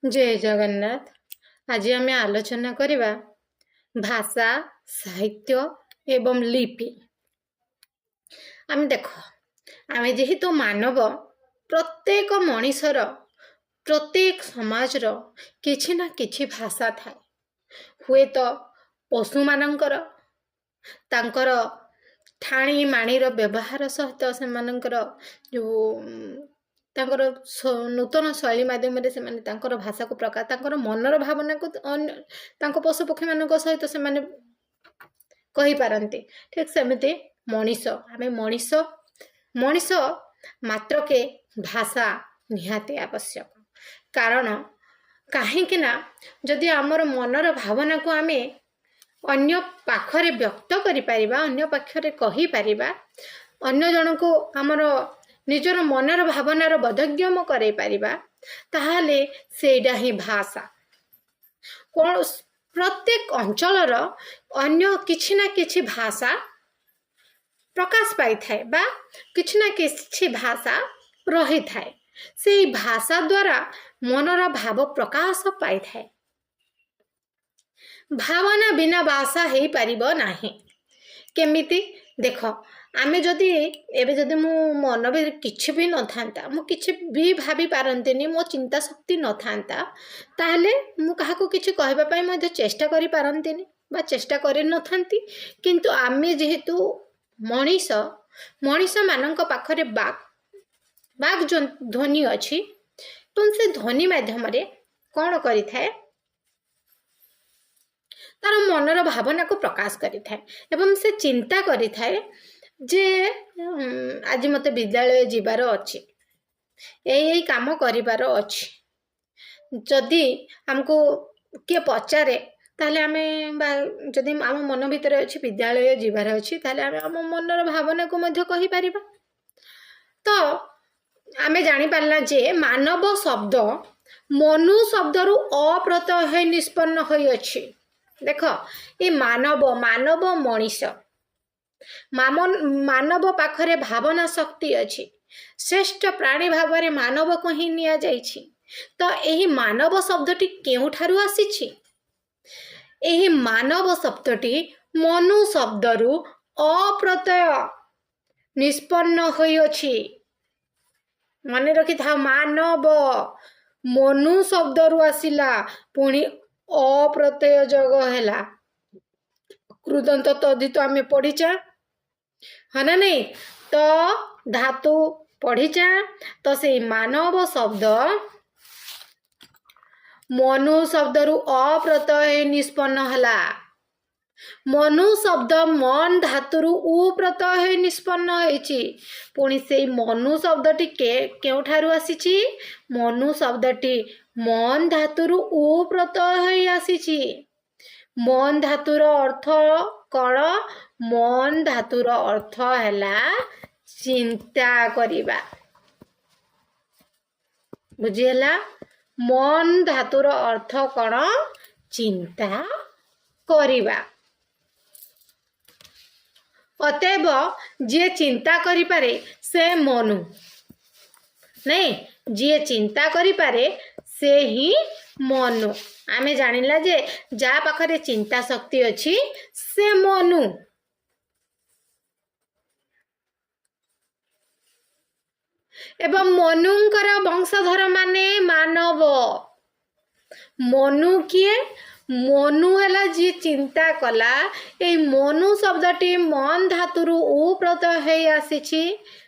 जय जगन्नाथ। आज आम आलोचना करवा भाषा साहित्य एवं लिपि। आम देख आम जेहेतु मानव प्रत्येक मनीषर प्रत्येक समाजर किछि ना किछि भाषा थाए। हुए तो पशु मानकर तांकर ठाणी माणीर व्यवहार सहित सेमानंकर जो तांकर नूतन शैली माध्यम से तांकर भाषा को प्रकाश तांकर मनर भावना को तांको पशु पक्षी मान सहित से कही पारती। ठीक सेमती मनीष आम मनीष मनीष मात्र के भाषा निहाती आवश्यक। कारण कहीं जदि आमर मनर भावना को आम अन्य पाखरे व्यक्त करि परिबा, अन्य पाखरे कही परिबा, अन्य जन को आमर निजर मनर भावनार बोधगम्य कराई परिबा, ताहाले सेडा ही भाषा। कौन प्रत्येक अंचलर अन्य किछि ना किछि भाषा प्रकाश पाई थाए बा किछि ना किछि भाषा रही थाए। से भाषा द्वारा मनर भाव प्रकाश पाई थाए। भावना बिना भाषा है पारिबो नाही। केमिति देख आमे जदि एबे जदि मो मन भी किछि भी न थांता, मो किछि भी भाबी पारंतिनी, मो चिंता शक्ति न थांता, ताहले मु काहाको किछि कहबा पई मध्ये चेष्टा करि पारंतिनी बा चेष्टा करि न थांती। किंतु आमे जेहेतु मनीष मनीष मानक पाखरे बाग ध्वनि अछि, तो से ध्वनि माध्यम रे कोन करि थाए तार मनर भावना को प्रकाश करि थाए एवं से चिंता करि थाए जे आज मते विद्यालय जीवार अछि, यही काम करिवार अछि। जदि हमको किए पचारे ताहले आमे जदि आम मन भितर अछि विद्यालय जीवार अछि, ताहले आमे आम मनर भावना को मध्य कहि परिबा। तो आमे जानि पारला जे मानव शब्द मनु शब्दरु अप्रत्यय निष्पन्न होई अछि। देख ये मानव मानव मनीष मानव पाखरे भावना शक्ति अछि। श्रेष्ठ प्राणी भावरे मानव को ही निया जाइछि। तो यही मानव शब्दटी केउठारु आसीछि? यही मानव शब्दटी मनु शब्दरु अप्रत्यय निष्पन्न होई अछि। मने रखि था मानव मनु शब्दरु आसिला पुणी अप्रत्यय जग हैला कृदंत तदित आमे पढ़ीचा है ना नहीं। तो धातु पढ़ीचा तो से मानव शब्द मनु शब्दरु अप्रत्यय निष्पन्न हला। मनु शब्द मन धातुरु उ प्रत्यय निष्पन्न होइछि। पुणी से मनु शब्दटी केउठारु आसीछि? मनु शब्दटी मन धातुरु उ प्रत्यय आसीछि। मन धातुर अर्थ कण? मन धातुर अर्थ हैला चिंता करिबा। बुझिला? मन धातुर अर्थ कण? चिंता करिबा। अतएव जे चिंता करि पारे से मनु नहीं, जे चिंता करि पारे से ही मनु। आमे जानिला जे जा पाखरे चिंता शक्ति अछि से मनु। एवं मनुंकर वंशधर माने मानव। मनु किए? मनु हैला जी चिंता कला। ए मनु शब्दटी मन धातुरु उ प्रत्यय होई आसीछि।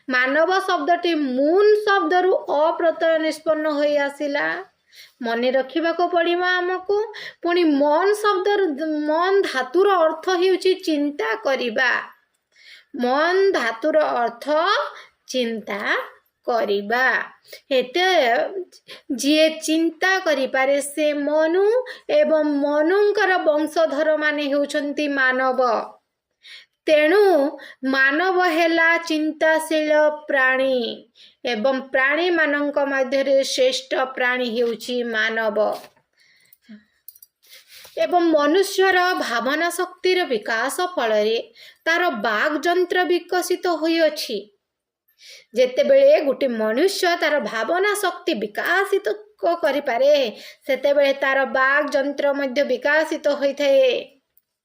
मानव शब्दटी मून शब्दरु अप्रत्यय निष्पन्न होई आसिला। मने रखिबा को पड़िबा हमको। पुणी मन शब्दर मन धातुर अर्थ हेउछि चिंता करिबा। मन धातुर अर्थ चिंता करिबा। हेते जे चिंता करि पारे से मनु एवं मनुंकर वंशधर माने हेउछंती मानव। तेणु मानव हेला चिंताशील प्राणी एवं प्राणी मानक मध्य श्रेष्ठ प्राणी हेउछि मानव। एवं मनुष्यर भावना शक्तिर विकास फल तार बाग जंत्र विकसित होई अछि। जेते बेले गोटे मनुष्य तार भावना शक्ति विकासित କରିପାରେ ସେତେବେଳେ ତାର ବାକ୍ ଯନ୍ତ୍ର ମଧ୍ୟ ବିକଶିତ ହୋଇଥାଏ।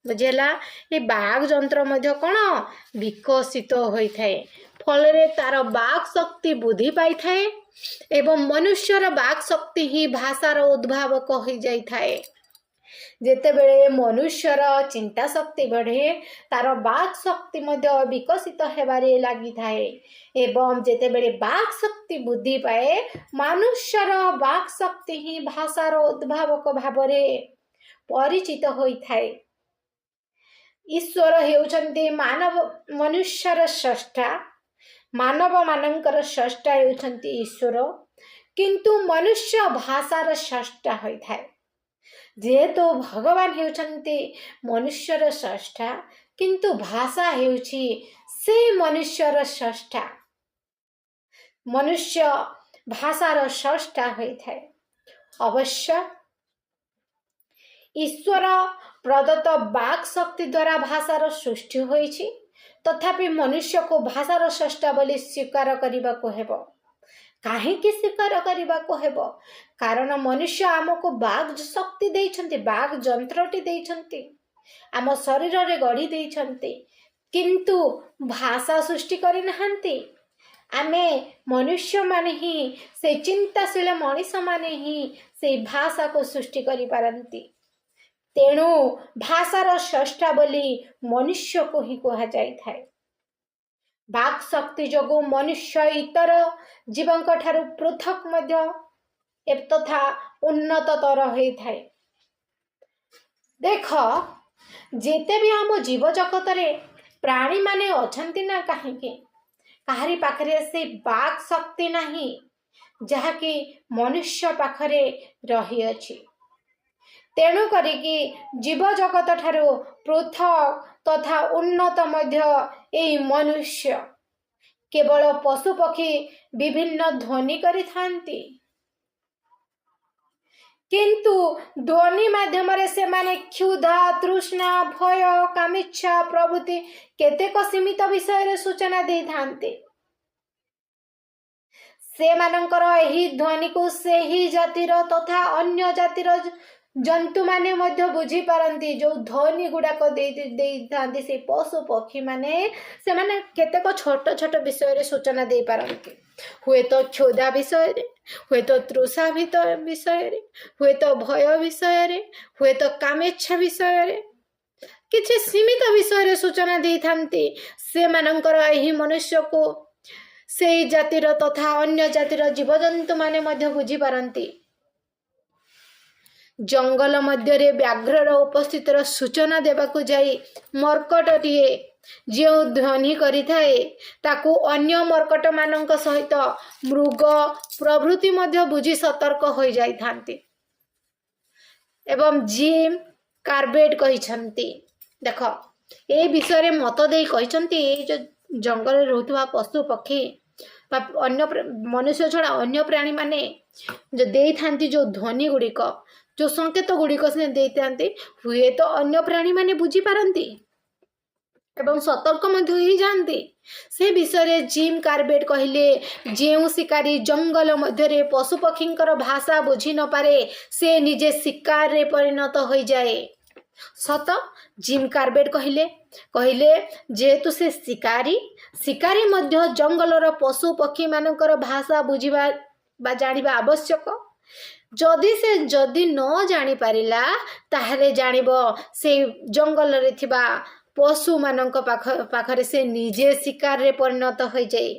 ବୁଝିଲା, ଏ ବାକ୍ ଯନ୍ତ୍ର ମଧ୍ୟ କ'ଣ ବିକଶିତ ହୋଇଥାଏ। ଫଳରେ ତାର ବାକ୍ ଶକ୍ତି ବୃଦ୍ଧି ପାଇଥାଏ ଏବଂ ମନୁଷ୍ୟର ବାକ୍ ଶକ୍ତି ହିଁ ଭାଷାର ଉଦ୍ଭାବକ ହୋଇଯାଇଥାଏ। ଯେତେବେଳେ ମନୁଷ୍ୟର ଚିନ୍ତା ଶକ୍ତି ବଢ଼େ ତାର ବାକ୍ ଶକ୍ତି ମଧ୍ୟ ବିକଶିତ ହେବାରେ ଲାଗିଥାଏ ଏବଂ ଯେତେବେଳେ ବାକ୍ ଶକ୍ତି ବୃଦ୍ଧି ପାଏ ମନୁଷ୍ୟର ବାକ୍ ଶକ୍ତି ହିଁ ଭାଷାର ଉଦ୍ଭାବକ ଭାବରେ ପରିଚିତ ହୋଇଥାଏ। ଈଶ୍ୱର ହେଉଛନ୍ତି ମନୁଷ୍ୟର ସ୍ରଷ୍ଟା, ମାନବମାନଙ୍କର ସ୍ରଷ୍ଟା ହେଉଛନ୍ତି ଈଶ୍ୱର, କିନ୍ତୁ ମନୁଷ୍ୟ ଭାଷାର ସ୍ରଷ୍ଟା ହୋଇଥାଏ। ଯେହେତୁ ଭଗବାନ ହେଉଛନ୍ତି ମନୁଷ୍ୟର ସ୍ରଷ୍ଟା କିନ୍ତୁ ଭାଷା ହେଉଛି ସେଇ ମନୁଷ୍ୟର ସ୍ରଷ୍ଟା। ମନୁଷ୍ୟ ଭାଷାର ସ୍ରଷ୍ଟା ହୋଇଥାଏ। ଅବଶ୍ୟ ଈଶ୍ୱର ପ୍ରଦତ୍ତ ବାକ୍ ଶକ୍ତି ଦ୍ୱାରା ଭାଷାର ସୃଷ୍ଟି ହୋଇଛି, ତଥାପି ମନୁଷ୍ୟକୁ ଭାଷାର ସ୍ରଷ୍ଟା ବୋଲି ସ୍ୱୀକାର କରିବାକୁ ହେବ। କାହିଁକି ସ୍ୱୀକାର କରିବାକୁ ହେବ? କାରଣ ମନୁଷ୍ୟ ଆମକୁ ବାକ୍ ଶକ୍ତି ଦେଇଛନ୍ତି, ବାକ୍ ଯନ୍ତ୍ରଟି ଦେଇଛନ୍ତି, ଆମ ଶରୀରରେ ଗଢ଼ି ଦେଇଛନ୍ତି, କିନ୍ତୁ ଭାଷା ସୃଷ୍ଟି କରିନାହାନ୍ତି। ଆମେ ମନୁଷ୍ୟମାନେ ହିଁ, ସେ ଚିନ୍ତାଶୀଳ ମଣିଷମାନେ ହିଁ ସେଇ ଭାଷାକୁ ସୃଷ୍ଟି କରିପାରନ୍ତି। ତେଣୁ ଭାଷାର ସ୍ରଷ୍ଟା ବୋଲି ମନୁଷ୍ୟକୁ ହିଁ କୁହାଯାଇଥାଏ। ବାକ୍ ଶକ୍ତି ଯୋଗୁଁ ମନୁଷ୍ୟ ଇତର ଜୀବଙ୍କ ଠାରୁ ପୃଥକ୍ ମଧ୍ୟ ତଥା ଉନ୍ନତତର ହୋଇଥାଏ। ଦେଖ, ଯେତେ ବି ଆମ ଜୀବଜଗତରେ ପ୍ରାଣୀମାନେ ଅଛନ୍ତି ନା କାହିଁକି, କାହାରି ପାଖରେ ସେ ବାକ୍ ଶକ୍ତି ନାହିଁ ଯାହାକି ମନୁଷ୍ୟ ପାଖରେ ରହିଅଛି। ତେଣୁ କରିକି ଜୀବଜଗତ ଠାରୁ ପୃଥକ୍ ତଥା ଉନ୍ନତ ମଧ୍ୟ ଏହି ମନୁଷ୍ୟ। କେବଳ ପଶୁପକ୍ଷୀ ବିଭିନ୍ନ ଧ୍ୱନି କରିଥାନ୍ତି, କିନ୍ତୁ ଧ୍ୱନି ମାଧ୍ୟମରେ ସେମାନେ କ୍ଷୁଧା, ତୃଷ୍ଣା, ଭୟ, କାମେଚ୍ଛା ପ୍ରଭୃତି କେତେକ ସୀମିତ ବିଷୟରେ ସୂଚନା ଦେଇଥାନ୍ତି। ସେମାନଙ୍କର ଏହି ଧ୍ୱନିକୁ ସେହି ଜାତିର ତଥା ଅନ୍ୟ ଜାତିର ଜନ୍ତୁମାନେ ମଧ୍ୟ ବୁଝିପାରନ୍ତି। ଯେଉଁ ଧ୍ୱନି ଗୁଡ଼ାକ ଦେଇଥାନ୍ତି ସେ ପଶୁ ପକ୍ଷୀମାନେ, ସେମାନେ କେତେକ ଛୋଟ ଛୋଟ ବିଷୟରେ ସୂଚନା ଦେଇପାରନ୍ତି। ହୁଏତ କ୍ଷୁଧା ବିଷୟରେ, ହୁଏତ ତୃଷା ବିଷୟରେ, ହୁଏତ ଭୟ ବିଷୟରେ, ହୁଏତ କାମେଚ୍ଛା ବିଷୟରେ, କିଛି ସୀମିତ ବିଷୟରେ ସୂଚନା ଦେଇଥାନ୍ତି। ସେମାନଙ୍କର ଏହି ମନୁଷ୍ୟକୁ ସେଇ ଜାତିର ତଥା ଅନ୍ୟ ଜାତିର ଜୀବଜନ୍ତୁମାନେ ମଧ୍ୟ ବୁଝିପାରନ୍ତି। ଜଙ୍ଗଲ ମଧ୍ୟରେ ବ୍ୟାଘ୍ରର ଉପସ୍ଥିତିର ସୂଚନା ଦେବାକୁ ଯାଇ ମର୍କଟଟିଏ ଯେଉଁ ଧ୍ୱନି କରିଥାଏ ତାକୁ ଅନ୍ୟ ମର୍କଟମାନଙ୍କ ସହିତ ମୃଗ ପ୍ରଭୃତି ମଧ୍ୟ ବୁଝି ସତର୍କ ହୋଇଯାଇଥାନ୍ତି। ଏବଂ ଜିମ୍ କାର୍ବେଟ୍ କହିଛନ୍ତି, ଦେଖ ଏ ବିଷୟରେ ମତ ଦେଇ କହିଛନ୍ତି, ଏଇ ଯେଉଁ ଜଙ୍ଗଲରେ ରହୁଥିବା ପଶୁ ପକ୍ଷୀ ବା ଅନ୍ୟ ମନୁଷ୍ୟ ଛଡ଼ା ଅନ୍ୟ ପ୍ରାଣୀମାନେ ଯେଉଁ ଦେଇଥାନ୍ତି ଯେଉଁ ଧ୍ୱନି ଗୁଡ଼ିକ, ଯେଉଁ ସଂକେତ ଗୁଡ଼ିକ ସେ ଦେଇଥାନ୍ତି, ହୁଏତ ଅନ୍ୟ ପ୍ରାଣୀମାନେ ବୁଝିପାରନ୍ତି ଏବଂ ସତର୍କ ମଧ୍ୟ ହେଇଯାଆନ୍ତି। ସେ ବିଷୟରେ ଜିମ୍ କାର୍ବେଟ୍ କହିଲେ, ଯେଉଁ ଶିକାରୀ ଜଙ୍ଗଲ ମଧ୍ୟରେ ପଶୁପକ୍ଷୀଙ୍କର ଭାଷା ବୁଝି ନପାରେ ସେ ନିଜେ ଶିକାରରେ ପରିଣତ ହୋଇଯାଏ। ସତ, ଜିମ୍ କାର୍ବେଟ୍ କହିଲେ ଯେହେତୁ ସେ ଶିକାରୀ ମଧ୍ୟ ଜଙ୍ଗଲର ପଶୁ ପକ୍ଷୀମାନଙ୍କର ଭାଷା ବୁଝିବା ବା ଜାଣିବା ଆବଶ୍ୟକ। ଯଦି ନ ଜାଣିପାରିଲା ତାହେଲେ ଜାଣିବ ସେ ଜଙ୍ଗଲରେ ଥିବା ପଶୁମାନଙ୍କ ପାଖରେ ସେ ନିଜେ ଶିକାରରେ ପରିଣତ ହୋଇଯାଏ।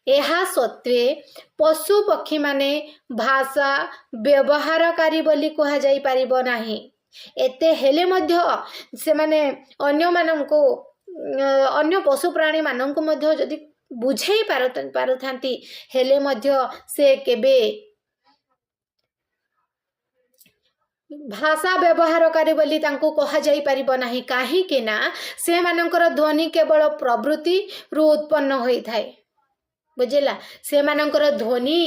ଏହା ସତ୍ତ୍ୱେ ପଶୁ ପକ୍ଷୀମାନେ ଭାଷା ବ୍ୟବହାରକାରୀ ବୋଲି କୁହାଯାଇପାରିବ ନାହିଁ। ଏତେ ହେଲେ ମଧ୍ୟ ସେମାନେ ଅନ୍ୟ ପଶୁ ପ୍ରାଣୀମାନଙ୍କୁ ମଧ୍ୟ ଯଦି ବୁଝେଇ ପାରୁଥାନ୍ତି, ହେଲେ ମଧ୍ୟ ସେ କେବେ ଭାଷା ବ୍ୟବହାରକାରୀ ବୋଲି ତାଙ୍କୁ କୁହାଯାଇପାରିବ ନାହିଁ। କାହିଁକି ନା ସେମାନଙ୍କର ଧ୍ୱନି କେବଳ ପ୍ରବୃତ୍ତିରୁ ଉତ୍ପନ୍ନ ହୋଇଥାଏ। ବୁଝିଲା, ସେମାନଙ୍କର ଧ୍ୱନି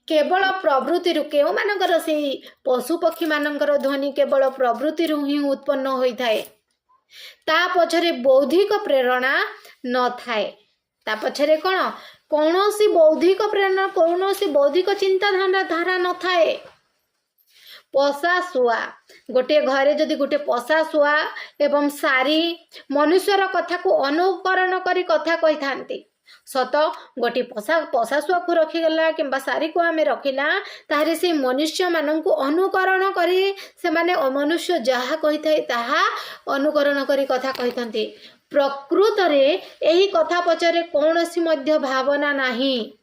କେବଳ ପ୍ରବୃତ୍ତିରୁ, କେଉଁମାନଙ୍କର ସେଇ ପଶୁପକ୍ଷୀମାନଙ୍କର ଧ୍ୱନି କେବଳ ପ୍ରବୃତ୍ତିରୁ ହିଁ ଉତ୍ପନ୍ନ ହୋଇଥାଏ। ତା ପଛରେ ବୌଦ୍ଧିକ ପ୍ରେରଣା ନଥାଏ। ତା ପଛରେ କ'ଣ कौनसी बौद्धिक प्रेरणा कौनसी बौद्धिक चिंताधारा न थाए। पशा शुआ गोटे घरे जदि गोटे पशा शुआ एवं सारी मनुष्यर कथा को अनुकरण करी कथा कही थांती। सत गोटे पशा शुआ को रखीगला कि सारी को आम रखिला ताहरे से मनुष्य मान को अनुकरण करी से माने मनुष्य जहा कही थाए ताहा अनुकरण करी कथा कही थांती। प्रकृत रे एही कथा पछरे कौनसी मध्य भावना नाही।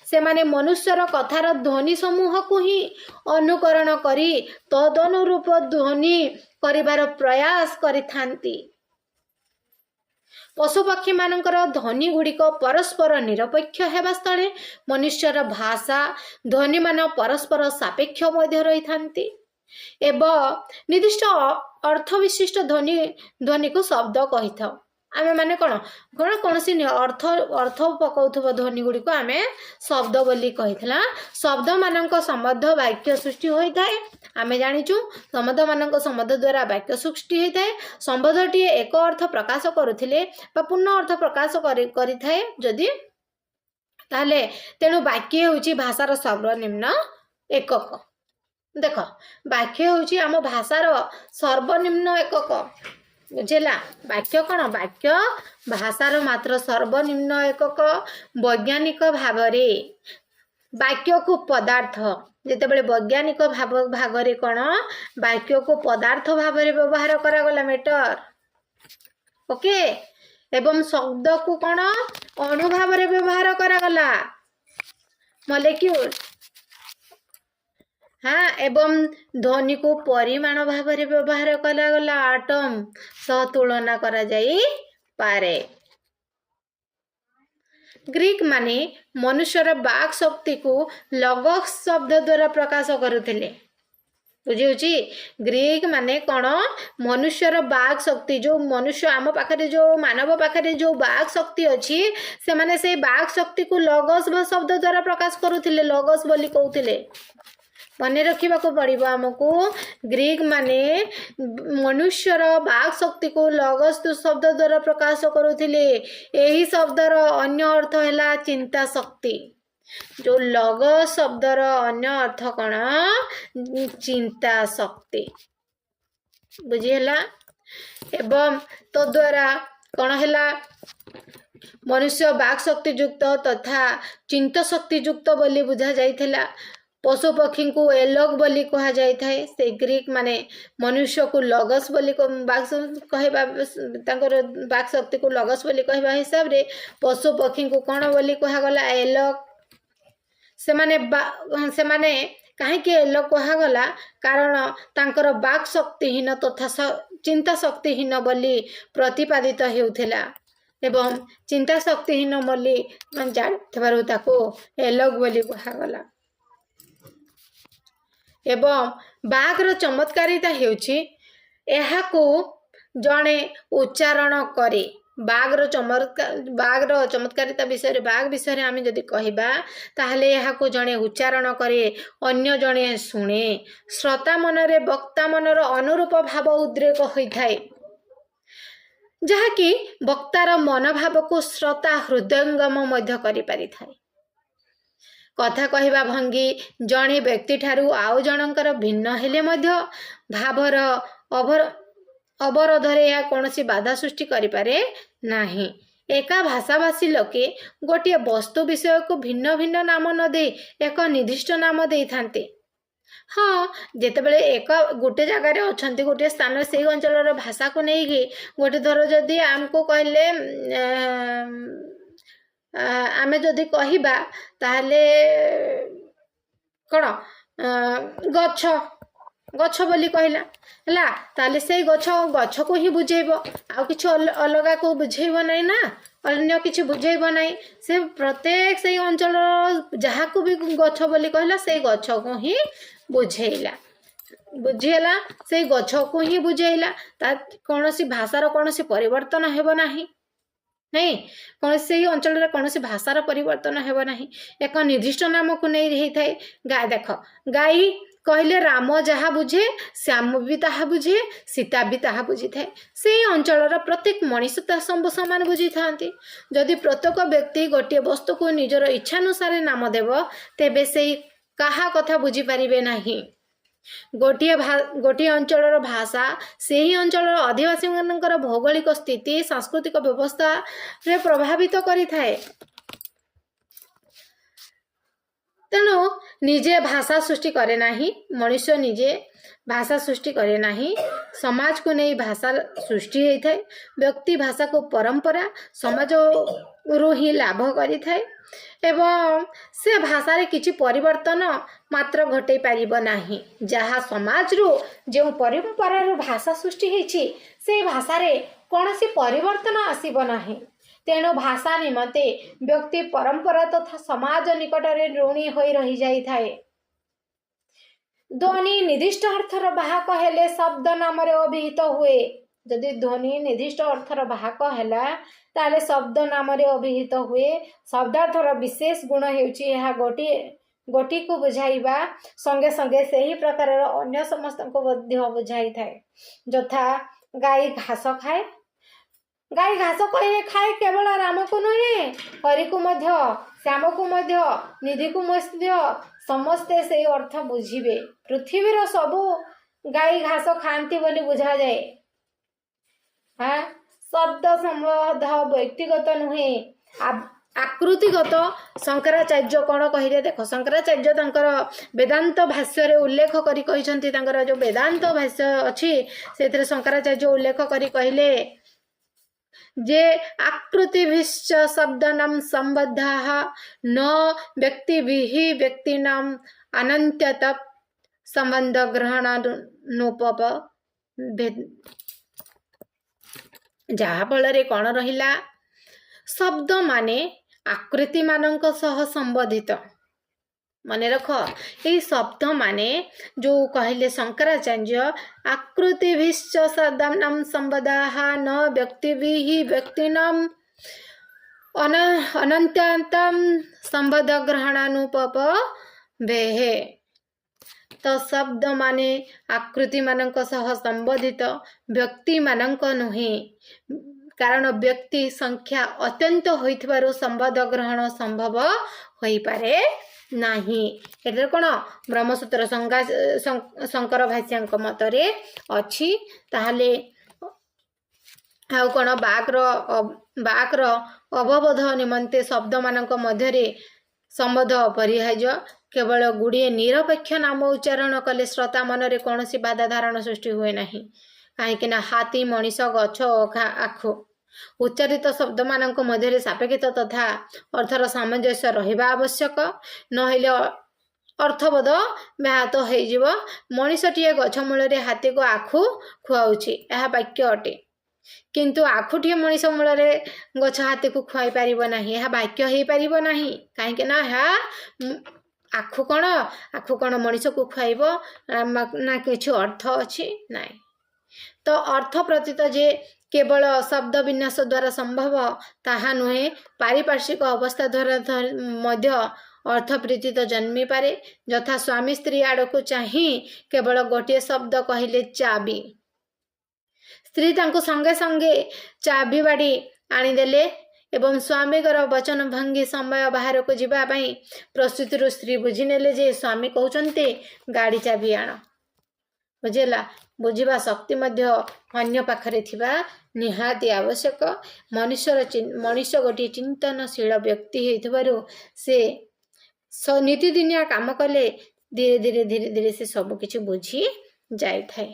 से माने मनुष्यर कथार ध्वनि समूह को ही अनुकरण करी तदनुरूप ध्वनि करिवार प्रयास करि थांती। पशुपक्षी मानकर ध्वनि गुड़िक परस्पर निरपेक्ष हेबा स्थले मनुष्यर भाषा ध्वनि मान परस्पर सापेक्ष मध्य रही थांती। एवं निर्दिष्ट अर्थ विशिष्ट ध्वनि को शब्द कही था। आमे माने कौन कौन सी अर्थ अर्थ पकाउथबो ध्वनि गुड़ी को आमे शब्द बोली कहिथला। शब्द मानक संबद्ध वाक्य सृष्टि होई थाए। आमे जानिचु संबद्ध मानक संबद्ध द्वारा वाक्य सृष्टि होई थाए। संबद्धटी एक अर्थ प्रकाश करुथिले बा पूर्ण अर्थ प्रकाश करि थाए जदि ताले तेणु वाक्य होउची भाषार सर्वनिम्न एकक। देख वाक्य होउची आम भाषार सर्वनिम्न एकक बुझेला। वाक्य कौन वाक्य भाषार मात्र सर्वनिम्न एकक। वैज्ञानिक भाव वाक्य को पदार्थ जितेबले वैज्ञानिक भागरे कौन वाक्य को पदार्थ भाव व्यवहार करागला मेटर ओके। एवं शब्द को कौन अणुभाव व्यवहार करागला मॉलिक्यूल। हाँ एवं ध्वनि को परिमाण भाव व्यवहार कला गला आटम सह तुलना करा जाई पारे। ग्रीक माने मनुष्यर बाक शक्ति को लगस शब्द द्वारा प्रकाश करुथिले। बुझी ग्रीक माने कौन मनुष्यर बाक शक्ति जो मनुष्य आम पाखरे जो मानव पाखरे जो बाक शक्ति अच्छी से माने से बाक शक्ति को लगस शब्द द्वारा प्रकाश करुथिले। लगस बोली कहउथिले मने रखा पड़ो आमको। ग्रीक माने मनुष्यर बाक शक्ति को लगस शब्द द्वारा प्रकाश करुथिले। यही शब्दर अन्य अर्थ है चिंता शक्ति। जो लगस शब्दर अन्य अर्थ कौन चिंता शक्ति बुझीला। एवं तो द्वारा कौन है मनुष्य बाक शक्ति युक्त तथा चिंता शक्ति युक्त बोली बुझा जाइथिला। पशु पक्षी को एलोग बोली कहा जाय थाए। से ग्रीक माने मनुष्य को लगस बोली कहबा बाक शक्ति को लगस बोली कहबा हिसाब रे पशु पक्षी को कौन बोली कहा गला एलोग। से माने कहीं एलोग कहा गला कारण तांकर बाक शक्तिहीन तथा चिंता शक्तिहीन बोली प्रतिपादित हेउथिला। एवं चिंता शक्तिहीन बोली जानिथिबारु ताको एलोग बोली कहा गला। एवं बाघर चमत्कारिता हेउछि एहाकू जणे उच्चारण करे। बाघर चमत्कारिता विषय बाघ विषय आम जदि कहबा ताहले एहाकू जणे उच्चारण करे अन्य जणे शुणे। श्रोता मनरे वक्ता मनर अनुरूप भाव उद्रेक होई थाए जहाँकि वक्तार मनोभाव को श्रोता हृदयंगम मध्य करि पारि थाए। कथा कहवा भंगी जड़े व्यक्ति ठारू आउ जनकर भिन्न हेले मध्य भावर अवरोधरे या कौनसी बाधा सृष्टि करिपारे नाही। एका भाषाभाषी लोके गोटे वस्तु विषय को भिन्न भिन्न नाम न दे एक निर्दिष्ट नाम दे थांते। हाँ जितेबले एक गोटे जगार अच्छा गोटे स्थान से अंचल भाषा को लेकिन गोटे धर जदि आमको कहले आमे जदि कहिबा ताहले कौन गछ गछ बोली कहला है ताले से गछ को ही बुझेब आउ किछि अलगा को बुझेब नहीं ना अन्य किछि बुझेब नहीं। से प्रत्येक से अंचल जहाँ को भी गछ बोली कहला से गछ को ही बुझेला बुझेला से गछ को ही बुझेला। कौन सी भाषार कौन सी परिवर्तन हेब नाही नहीं कौन से अंचल कौन सी भाषार परिवर्तन हेब नाही। एक निर्दिष्ट नाम को नहीं रही थाए। गाय देख गाई କହିଲେ ରାମ ଯାହା ବୁଝେ ଶ୍ୟାମ ବି ତାହା ବୁଝେ, ସୀତା ବି ତାହା ବୁଝିଥାଏ। ସେଇ ଅଞ୍ଚଳର ପ୍ରତ୍ୟେକ ମଣିଷ ତା ସବୁ ସମାନ ବୁଝିଥାନ୍ତି। ଯଦି ପ୍ରତ୍ୟେକ ବ୍ୟକ୍ତି ଗୋଟିଏ ବସ୍ତୁକୁ ନିଜର ଇଚ୍ଛାନୁସାରେ ନାମ ଦେବ, ତେବେ ସେଇ କାହା କଥା ବୁଝିପାରିବେ ନାହିଁ। ଗୋଟିଏ ଅଞ୍ଚଳର ଭାଷା ସେହି ଅଞ୍ଚଳର ଅଧିବାସୀମାନଙ୍କର ଭୌଗୋଳିକ ସ୍ଥିତି, ସାଂସ୍କୃତିକ ବ୍ୟବସ୍ଥାରେ ପ୍ରଭାବିତ କରିଥାଏ। ତେଣୁ ନିଜେ ଭାଷା ସୃଷ୍ଟି କରେ ନାହିଁ, ମଣିଷ ନିଜେ ଭାଷା ସୃଷ୍ଟି କରେ ନାହିଁ, ସମାଜକୁ ନେଇ ଭାଷା ସୃଷ୍ଟି ହୋଇଥାଏ। ବ୍ୟକ୍ତି ଭାଷାକୁ ପରମ୍ପରା ସମାଜରୁ ହିଁ ଲାଭ କରିଥାଏ ଏବଂ ସେ ଭାଷାରେ କିଛି ପରିବର୍ତ୍ତନ ମାତ୍ର ଘଟାଇ ପାରିବ ନାହିଁ। ଯାହା ସମାଜରୁ ଯେଉଁ ପରମ୍ପରାରୁ ଭାଷା ସୃଷ୍ଟି ହୋଇଛି, ସେ ଭାଷାରେ କୌଣସି ପରିବର୍ତ୍ତନ ଆସିବ ନାହିଁ। ତେଣୁ ଭାଷା ନିମନ୍ତେ ବ୍ୟକ୍ତି ପରମ୍ପରା ତଥା ସମାଜ ନିକଟରେ ଋଣୀ ହୋଇ ରହିଯାଇଥାଏ। ଧ୍ୱନି ନିର୍ଦ୍ଦିଷ୍ଟ ଅର୍ଥର ବାହକ ହେଲେ ଶବ୍ଦ ନାମରେ ଅଭିହିତ ହୁଏ। ଯଦି ଧ୍ୱନି ନିର୍ଦ୍ଦିଷ୍ଟ ଅର୍ଥର ବାହକ ହେଲା, ତାହେଲେ ଶବ୍ଦ ନାମରେ ଅଭିହିତ ହୁଏ। ଶବ୍ଦାର୍ଥର ବିଶେଷ ଗୁଣ ହେଉଛି ଏହା ଗୋଟିକୁ ବୁଝାଇବା ସଙ୍ଗେ ସଙ୍ଗେ ସେହି ପ୍ରକାରର ଅନ୍ୟ ସମସ୍ତଙ୍କୁ ମଧ୍ୟ ବୁଝାଇଥାଏ। ଯଥା ଗାଈ ଘାସ ଖାଏ। ଗାଈ ଘାସ ଖାଏ କେବଳ ରାମକୁ ନୁହେଁ, ହରିକୁ ମଧ୍ୟ, ଶ୍ୟାମକୁ ମଧ୍ୟ, ନିଧିକୁ ମଧ୍ୟ ସମସ୍ତେ ସେଇ ଅର୍ଥ ବୁଝିବେ। ପୃଥିବୀର ସବୁ ଗାଈ ଘାସ ଖାଆନ୍ତି ବୋଲି ବୁଝାଯାଏ। ଶବ୍ଦ ସମ୍ବନ୍ଧ ବ୍ୟକ୍ତିଗତ ନୁହେଁ, ଆକୃତିଗତ। ଶଙ୍କରାଚାର୍ଯ୍ୟ କ'ଣ କହିଲେ ଦେଖ, ଶଙ୍କରାଚାର୍ଯ୍ୟ ତାଙ୍କର ବେଦାନ୍ତ ଭାଷ୍ୟରେ ଉଲ୍ଲେଖ କରି କହିଛନ୍ତି, ତାଙ୍କର ଯେଉଁ ବେଦାନ୍ତ ଭାଷ୍ୟ ଅଛି ସେଥିରେ ଶଙ୍କରାଚାର୍ଯ୍ୟ ଉଲ୍ଲେଖ କରି କହିଲେ ଯେ ଆକୃତିଭିଶ୍ଚ ଶବ୍ଦାନାଂ ସମ୍ବଦ୍ଧାଃ ନ ବ୍ୟକ୍ତିଭିଃ ବ୍ୟକ୍ତିନାଂ ଅନନ୍ୟତ ସମ୍ବନ୍ଧ ଗ୍ରହଣାନୁପପ। ଯାହା ଫଳରେ କ'ଣ ରହିଲା, ଶବ୍ଦ ମାନେ ଆକୃତି ମାନଙ୍କ ସହ ସମ୍ବନ୍ଧିତ। ମନେ ରଖ, ଏଇ ଶବ୍ଦ ମାନେ ଯୋଉ କହିଲେ ଶଙ୍କରାଚାର୍ଯ୍ୟ, ଆକୃତିଭିଶ୍ଚ ଶବ୍ଦାନାଂ ସମ୍ବଦ୍ଧାଃ ନ ବ୍ୟକ୍ତିଭିଃ ବ୍ୟକ୍ତିନାଂ ଅନନ୍ୟତମ ସମ୍ବନ୍ଧ ଗ୍ରହଣାନୁପପ ବେହ। ତ ଶବ୍ଦ ମାନେ ଆକୃତି ମାନଙ୍କ ସହ ସମ୍ବନ୍ଧିତ, ବ୍ୟକ୍ତି ମାନଙ୍କ ନୁହେଁ। କାରଣ ବ୍ୟକ୍ତି ସଂଖ୍ୟା ଅତ୍ୟନ୍ତ ହୋଇଥିବାରୁ ସମ୍ବନ୍ଧ ଗ୍ରହଣ ସମ୍ଭବ ହୋଇପାରେ ନାହିଁ। ଏଠାରେ କ'ଣ ବ୍ରହ୍ମସୂତ୍ର ଶଙ୍କର ଭାଷ୍ୟଙ୍କ ମତରେ ଅଛି। ତାହେଲେ ଆଉ କ'ଣ ବାକ୍ର ଅବବୋଧ ନିମନ୍ତେ ଶବ୍ଦମାନଙ୍କ ମଧ୍ୟରେ ସମ୍ବନ୍ଧ ଅପରିହାର୍ଯ୍ୟ। କେବଳ ଗୁଡ଼ିଏ ନିରପେକ୍ଷ ନାମ ଉଚ୍ଚାରଣ କଲେ ଶ୍ରୋତା ମନରେ କୌଣସି ବାଧା ଧାରଣ ସୃଷ୍ଟି ହୁଏ ନାହିଁ। କାହିଁକି ନା ହାତୀ, ମଣିଷ, ଗଛ ଓ ଆଖୁ ଉଚ୍ଚାରିତ ଶବ୍ଦମାନଙ୍କ ମଧ୍ୟରେ ସାପେକ୍ଷତା ତଥା ଅର୍ଥର ସାମଞ୍ଜସ୍ୟ ରହିବା ଆବଶ୍ୟକ। ନହେଲେ ଅର୍ଥବୋଧ ବ୍ୟାହତ ହୋଇଯିବ। ମଣିଷଟିଏ ଗଛ ମୂଳରେ ହାତୀକୁ ଆଖୁ ଖୁଆଉଛି, ଏହା ବାକ୍ୟ ଅଟେ। କିନ୍ତୁ ଆଖୁଟିଏ ମଣିଷ ମୂଳରେ ଗଛ ହାତୀକୁ ଖୁଆଇ ପାରିବ ନାହିଁ, ଏହା ବାକ୍ୟ ହେଇପାରିବ ନାହିଁ। କାହିଁକି ନା ଆଖୁ କ'ଣ ମଣିଷକୁ ଖୁଆଇବ ନା କିଛି ଅର୍ଥ ଅଛି? ନାହିଁ। ତ ଅର୍ଥ ପ୍ରତୀତ ଯେ କେବଳ ଶବ୍ଦ ବିନ୍ୟାସ ଦ୍ୱାରା ସମ୍ଭବ ତାହା ନୁହେଁ, ପାରିପାର୍ଶ୍ୱିକ ଅବସ୍ଥା ଦ୍ୱାରା ମଧ୍ୟ ଅର୍ଥ ପ୍ରୀତିତ ଜନ୍ମିପାରେ। ଯଥା ସ୍ୱାମୀ ସ୍ତ୍ରୀ ଆଡ଼କୁ ଚାହିଁ କେବଳ ଗୋଟିଏ ଶବ୍ଦ କହିଲେ ଚାବି, ସ୍ତ୍ରୀ ତାଙ୍କୁ ସଙ୍ଗେ ସଙ୍ଗେ ଚାବି ବାଡ଼ି ଆଣିଦେଲେ ଏବଂ ସ୍ୱାମୀଙ୍କର ବଚନ ଭଙ୍ଗୀ ସମୟ ବାହାରକୁ ଯିବା ପାଇଁ ପ୍ରସ୍ତୁତିରୁ ସ୍ତ୍ରୀ ବୁଝିନେଲେ ଯେ ସ୍ୱାମୀ କହୁଛନ୍ତି ଗାଡ଼ି ଚାବି ଆଣ। ବୁଝିଲା? ବୁଝିବା ଶକ୍ତି ମଧ୍ୟ ଅନ୍ୟ ପାଖରେ ଥିବା ନିହାତି ଆବଶ୍ୟକ। ମଣିଷ ଗୋଟିଏ ଚିନ୍ତନଶୀଳ ବ୍ୟକ୍ତି ହେଇଥିବାରୁ ସେ ନୀତିଦିନିଆ କାମ କଲେ ଧୀରେ ଧୀରେ ସେ ସବୁ କିଛି ବୁଝି ଯାଇଥାଏ।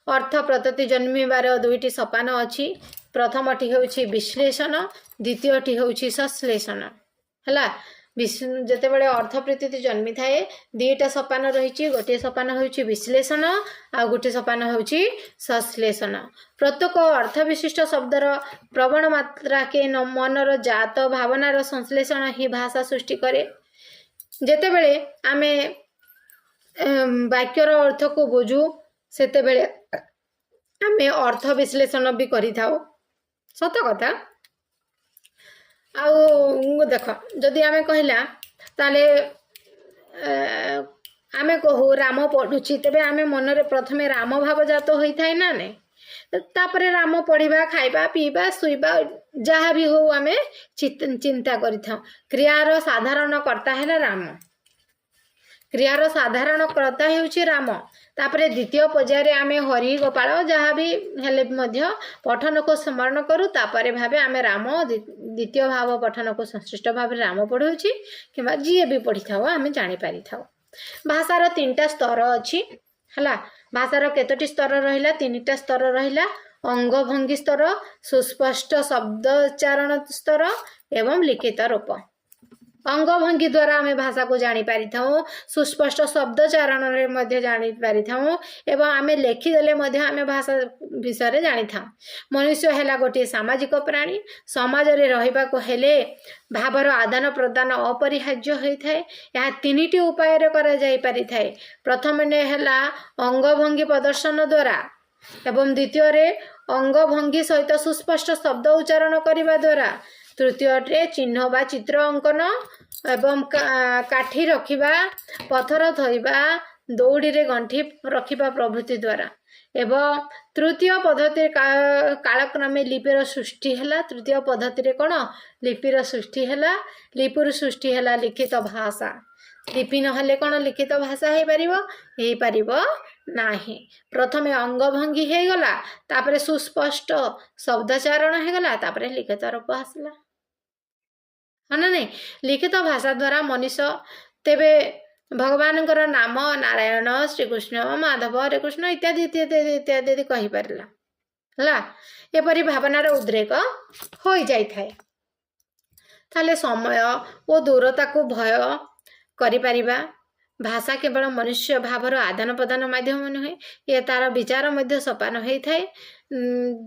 ଅର୍ଥ ପ୍ରତୀତି ଜନ୍ମିବାର ଦୁଇଟି ସୋପାନ ଅଛି। ପ୍ରଥମଟି ହେଉଛି ବିଶ୍ଳେଷଣ, ଦ୍ୱିତୀୟଟି ହେଉଛି ସଂଶ୍ଳେଷଣ। ହେଲା, ଯେତେବେଳେ ଅର୍ଥ ପ୍ରତୀତି ଜନ୍ମିଥାଏ ଦୁଇଟା ସୋପାନ ରହିଛି। ଗୋଟିଏ ସୋପାନ ହେଉଛି ବିଶ୍ଳେଷଣ, ଆଉ ଗୋଟିଏ ସୋପାନ ହେଉଛି ସଂଶ୍ଳେଷଣ। ପ୍ରତ୍ୟେକ ଅର୍ଥ ବିଶିଷ୍ଟ ଶବ୍ଦର ପ୍ରବଣ ମାତ୍ରାକେ ମନର ଜାତ ଭାବନାର ସଂଶ୍ଳେଷଣ ହିଁ ଭାଷା ସୃଷ୍ଟି କରେ। ଯେତେବେଳେ ଆମେ ବାକ୍ୟର ଅର୍ଥକୁ ବୁଝୁ ସେତେବେଳେ ଆମେ ଅର୍ଥ ବିଶ୍ଳେଷଣ ବି କରିଥାଉ, ସତ କଥା। ଆଉ ଦେଖ, ଯଦି ଆମେ କହିଲା ତାହେଲେ ଆମେ आमे कहू राम पढ़ुची तेबे आमे मनरे प्रथमे राम भाव जात होइथाय ना नै तापरे राम पढ़िबा खाइबा पीबा सुइबा जहाँ भी हो आमे चिंता करिथाउ क्रियार साधारण कर्ता है राम क्रियार साधारण कर्ता हेउची राम तापरे द्वितीय पर्याय आमे हरि गोपाल जहाँ भी हेले मध्य पठन को स्मरण करू तापरे भावे आमे राम द्वितीय भाव पठन को संश्लिष्ट भाव राम पढ़ुची किंबा जी भी पढ़ी थाओ आमे जानि पारि थाओ भाषार 3टा स्तर अछि हला भाषार केतोटी स्तर रहिला 3टा स्तर रहिला अंग भंगी स्तर सुस्पष्ट शब्द उच्चारण स्तर एवं लिखित रूप अंग भंगी द्वारा आमे भाषा को जानि पारि थाओ सुस्पष्ट शब्द उच्चारण रे मध्ये जानि पारि थाओ एवं आमे लेखि देले मध्ये आमे भाषा विषय रे जानि थाओ मनुष्य हेला गोटे सामाजिक प्राणी समाज रे रहिबा को हेले भावर आदान प्रदान अपरिहार्य होई थाए या 3टी उपाय रे करा जाई पारि थाए प्रथम ने हेला अंग भंगी प्रदर्शन द्वारा एवं द्वितीय रे अंग भंगी सहित सुस्पष्ट शब्द उच्चारण करिबा द्वारा तृतीय रे चिन्ह बा चित्र अंकन एवं काठी रखिबा पत्थर थइबा दौड़ी रे गंठी रखिबा प्रभृति द्वारा एवं तृतीय पद्धति कालक्रमे लिपिर सृष्टि हैला तृतीय पद्धति रे कोन लिपिर सृष्टि हैला लिपिर सृष्टि हैला लिखित भाषा लिपि न हले कोन लिखित भाषा हे परिबो नाही प्रथमे अंग भंगी हे गला तापरे सुस्पष्ट शब्दचारण हे गला तापरे लिखित रूप आसला हना नहीं लिखित भाषा द्वारा मनुष्य तेबे भगवान नाम नारायण श्रीकृष्ण माधव हरे कृष्ण इत्यादि इत्यादि इत्यादि कहि परला हला एपरि भावनार उद्रेक हो जाई थाए ताले समय और दूरता को भय करि परिबा भाषा केवल मनुष्य भावर आदान प्रदान माध्यम नुहे ये तार विचार मध्य सपान होई थाए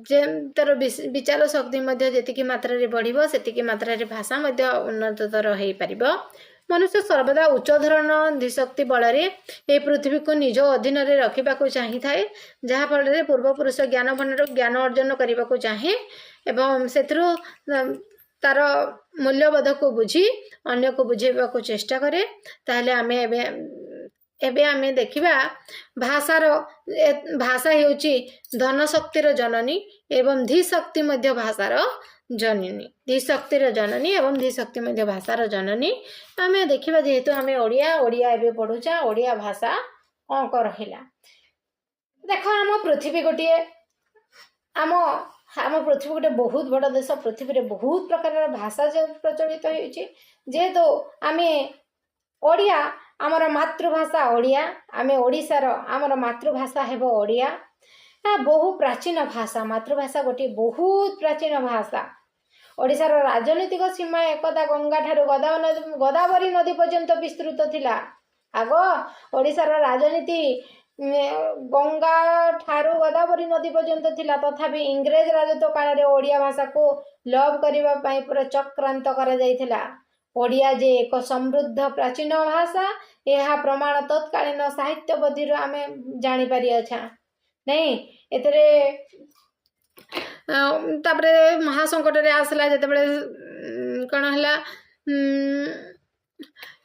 जे तार विचार शक्ति मध्य जेतिकी मात्रा रे बढ़िबो सेतिकी मात्रा रे भाषा मध्य उन्नततर होई परिबो मनुष्य सर्वदा उच्च धरण धीशक्ति बल ए पृथ्वी को निज अधीन रे रखिबा को चाहि थाए जहा फल रे पूर्व पुरुष ज्ञान भंडार ज्ञान अर्जन करबा को चाहे एवं सेथरो तार मूल्यबोध को बुझी अन्य को बुझेबा को चेष्टा करे ताहले आमे एबे आमे देखिबा भाषा हेउची धन शक्तिर जननी एवं धी शक्ति मध्य भाषार जननी धी शक्तिर जननी एवं धी शक्ति मध्य भाषार जननी आमे देखिबा जेहेतु आमे ओडिया एबे पढुचा ओडिया भाषा अंक रहिला देखो आम पृथ्वी गोटे आम पृथ्वी गोटे बहुत बड़ देश पृथ्वी रे बहुत प्रकार भाषा जो प्रचलित होइछि जेहेतु आमे ओडिया आमर मातृभाषा ओडिया आमे ओडिशार आमर मातृभाषा हेबो ओडिया बहु प्राचीन भाषा मातृभाषा गोटे बहुत प्राचीन भाषा ओडिशार राजनीतिक सीमा एकदा गंगा ठारू गोदावरी नदी पर्यंत विस्तृत थिला आग ओडिशार राजनीति गंगा ठारू गोदावरी नदी पर्यंत थिला तथापि इंग्रेज राजत्व काल रे ओडिया भाषा को लोप करिबा पई पूरा चक्रांत करा जायथिला ओडिया जे एक समृद्ध प्राचीन भाषा यह प्रमाण तत्कालीन साहित्य बदीर आमे जानि पारि अच्छा नहीं एतरे तापरे महासंकट रे आसला जेतेबेले कोन हला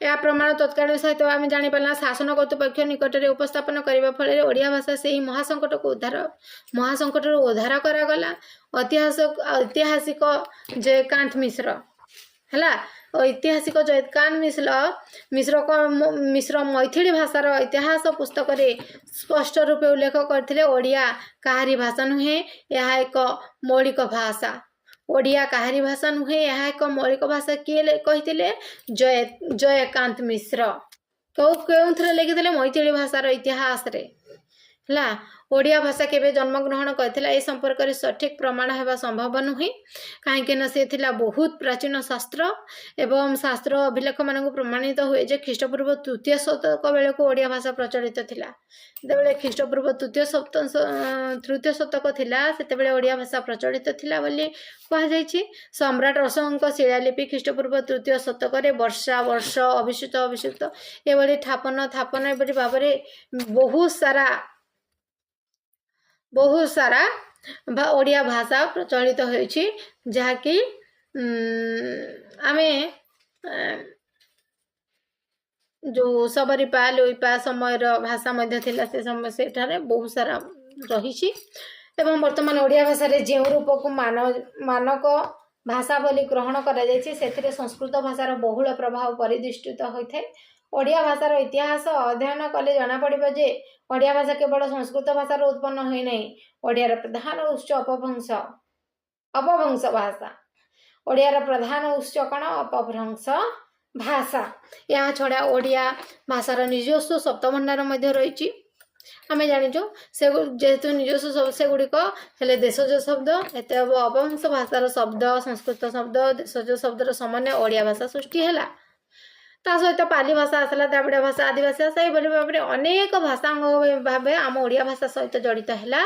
या प्रमाण तत्कालीन साहित्य आमे जानि पारला शासन कर्तृपक्ष निकट रे उपस्थापन करिबा फल ओडिया भाषा से ही महासंकट को उद्धार करा गला ऐतिहासिक जयकांत मिश्र हला ऐतिहासिक जयकांत मिश्र मैथिली भाषार इतिहास पुस्तक रे स्पष्ट रूपे उल्लेख करथिले ओडिया काहारी भाषा नुहे यह एक मौलिक भाषा ओडिया काहारी भाषा नुहे यह एक मौलिक भाषा किए कहिथिले जयकांत मिश्र केउथरे लिखिथिले मैथिली भाषार इतिहास रे हला ओडिया भाषा केबे जन्म ग्रहण करथिला ए संपर्क रे सठिक प्रमाण हेबा संभव नुहे काहेकि न से थिला बहुत प्राचीन शास्त्र एवं शास्त्र अभिलेख मानक प्रमाणित हुए जे ख्रीष्टपूर्व 3य शतक बेले को ओडिया भाषा प्रचलित थिला जेबेले ख्रीष्टपूर्व 3य शतक थिला सेते बेले ओडिया भाषा प्रचलित थिला बोली कहा जायछि सम्राट अशोकଙ୍କ शिलालिपि ख्रीष्टपूर्व 3य शतक रे वर्ष अभिषिक्त एबोली थापन एबोली भाबरे बहुत सारा ओडिया भाषा प्रचलित होइछि जहाँकि आमे जो सबरीपा लोईपा समय भाषा मध्य थिला से समय सेठारे बहुत सारा रही एवं वर्तमान ओडिया भाषा रे जे रूप को मानक भाषा बोली ग्रहण करा जायछि सेथिरे संस्कृत भाषार बहुल प्रभाव परिदृष्टित होइथे। ओडिया भाषार इतिहास अध्ययन कले जना पड़िबो जे ओडिया भाषा केवल संस्कृत भाषार उत्पन्न होई नै। ओडियार प्रधान उत्स अपभ्रंश भाषा। ओडियार प्रधान उत्स कण अपभ्रंश भाषा। या छड़ा ओडिया भाषार निजस्व शब्दभंडार मध्य रही आमे जानिचु से जेहेतु निजस्व शब्द से गुड़िक हेले देशज शब्द एत अपभ्रंश भाषार शब्द संस्कृत शब्द देशज शब्दर सामान्य ओडिया भाषा सृष्टि है। ता सहित पाली भाषा आसला द्राविड़ भाषा आदिवासी भाषा ये भाव में अनेक भाषांग भाव आम ओडिया भाषा सहित जड़ित है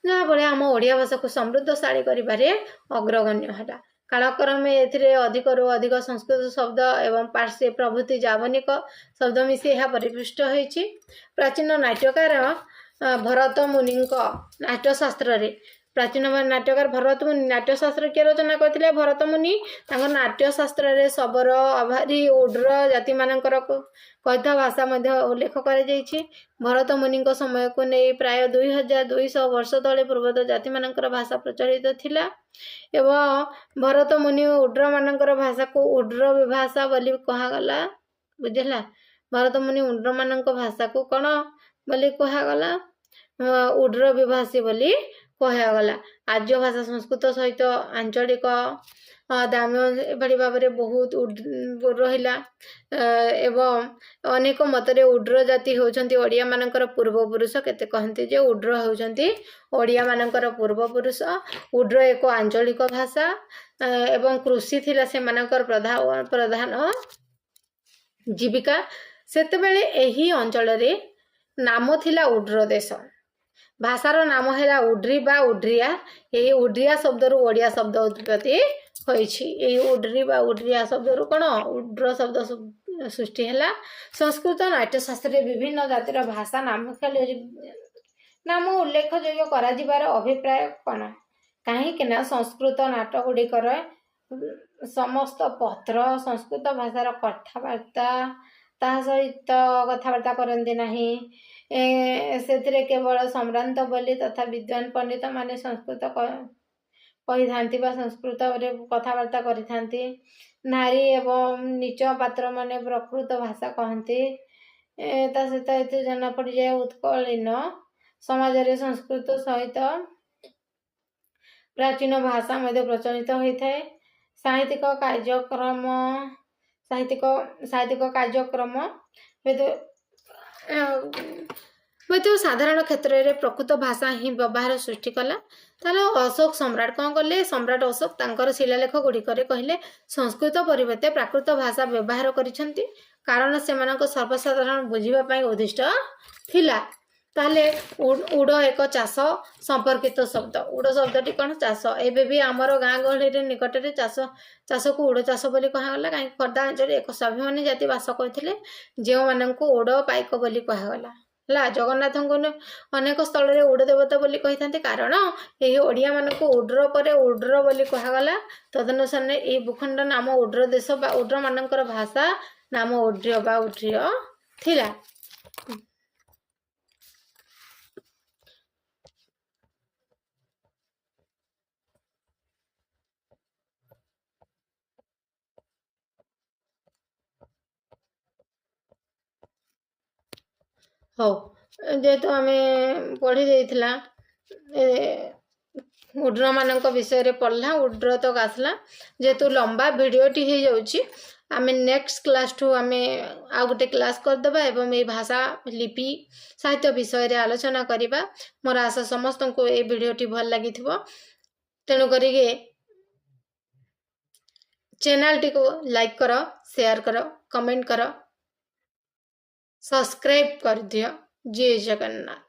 जहाँफल आम ओडिया भाषा को समृद्धशाली करिबारे अग्रगण्य है। कालक्रमे एथिरे अधिकरू अधिक संस्कृत शब्द एवं पार्श्व प्रभृति जावनिक शब्द मिसी यह परिपुष्ट होइछि। प्राचीन नाट्यकार भरत मुनि नाट्यशास्त्र प्राचीन नाट्यकार भरत मुनि नाट्यशास्त्र किए रचना करथिले भरत मुनि नाट्यशास्त्र रे शबर अभारी उड्र जाति मानकर कथित भाषा मध्य उल्लेख कर भरत मुनि समय को नहीं प्राय 2200 वर्ष तले पूर्वत जाति मानकर भाषा प्रचलित थिला एवं भरत मुनि उड्र मानकर भाषा को उड्र भाषा बोली कहगला बुझला। भरत मुनि उड्र मानक भाषा को कौन बोली कहगला उड्र विभाषी बोली कहगला। आर्य भाषा संस्कृत सहित आंचलिक दाम्य एभली भाव में बहुत रहिला एवं अनेक मतरे उड्र जाति होउछंती ओडिया मानकर पूर्वपुरुष। केते कहंती जे उड्र होउछंती ओडिया मानकर पूर्वपुरुष। उड्र एक आंचलिक भाषा एवं कृषि थिला से मानकर प्रधान जीविका। सेतेबेले एही अंचल रे नाम थिला उड्र देश। भाषार नाम है उड्री बा उड्रिया। यही उड्रिया शब्द रु ओडिया शब्द उत्पत्ति होइछि। यही उड्री बा उड्रिया शब्द रु कौन उड्र शब्द सृष्टि है। संस्कृत नाट्यशास्त्र विभिन्न जातिर भाषा नाम उल्लेख जो करा जिबार अभिप्राय कौन कहीं संस्कृत नाट गुड़िकर समस्त पत्र संस्कृत भाषार कथबार्ता ता सहित कथबार्ता करती नहीं। से केवल सम्रांत बोली तथा विद्वान पंडित माने संस्कृत कही था संस्कृत कथबार्ता करी। नारी एवं नीच पात्र माने प्रकृत भाषा कहती। सहित ये जना पड़ जाए उत्कलीन समाज रे संस्कृत सहित प्राचीन भाषा मध्य प्रचलित होता है। साहित्यिक कार्यक्रम तो साधारण क्षेत्र में प्रकृत भाषा ही व्यवहार सृष्टि कला। ताले अशोक सम्राट कौन कले सम्राट अशोक तांकर शिलालेख गुड़िकर कहले संस्कृत परिवर्ते प्राकृत भाषा व्यवहार करिसेंती कारण सेमानक सर्वसाधारण बुझिबा पई उद्दिष्ट थिला। ताले उड़ एक चाष संपर्कित शब्द उड़ शब्दटी कौन चाष एबे भी आमर गाँ गहली निकटरे चाष को उड़ चाष बोली कहगला। कहीं खर्दा अंचल एक स्वाभिमानी जाति बास करते जो मानक उड़ पाइक बोली कहगला है। जगन्नाथ को अनेक स्थल में उड़ देवता बोली कही था कारण यही ओडिया मानक उड्र पर उड्र बोली कहगला। तदनुसार ये भूखंड नाम उड्र देश बा उड्र मानकर भाषा नाम उड्रिय बा उड्रिय थिला। हो जेहेतु आम पढ़ी जाइला उड्र मानक विषय पढ़ला उड्र तक आसला जेहेतु लंबा भिडियोटी हो जाउची आमे नेक्स्ट क्लास ठू आमे आ गोटे क्लास करदेबा एवं ये भाषा लिपि साहित्य विषय रे आलोचना करिबा। मोर आशा समस्त को ये भिडियोटी भल लगी तेणु करी चैनल टी को लाइक करो शेयर करो कमेंट करो सब्सक्राइब कर दियो। जय जगन्नाथ।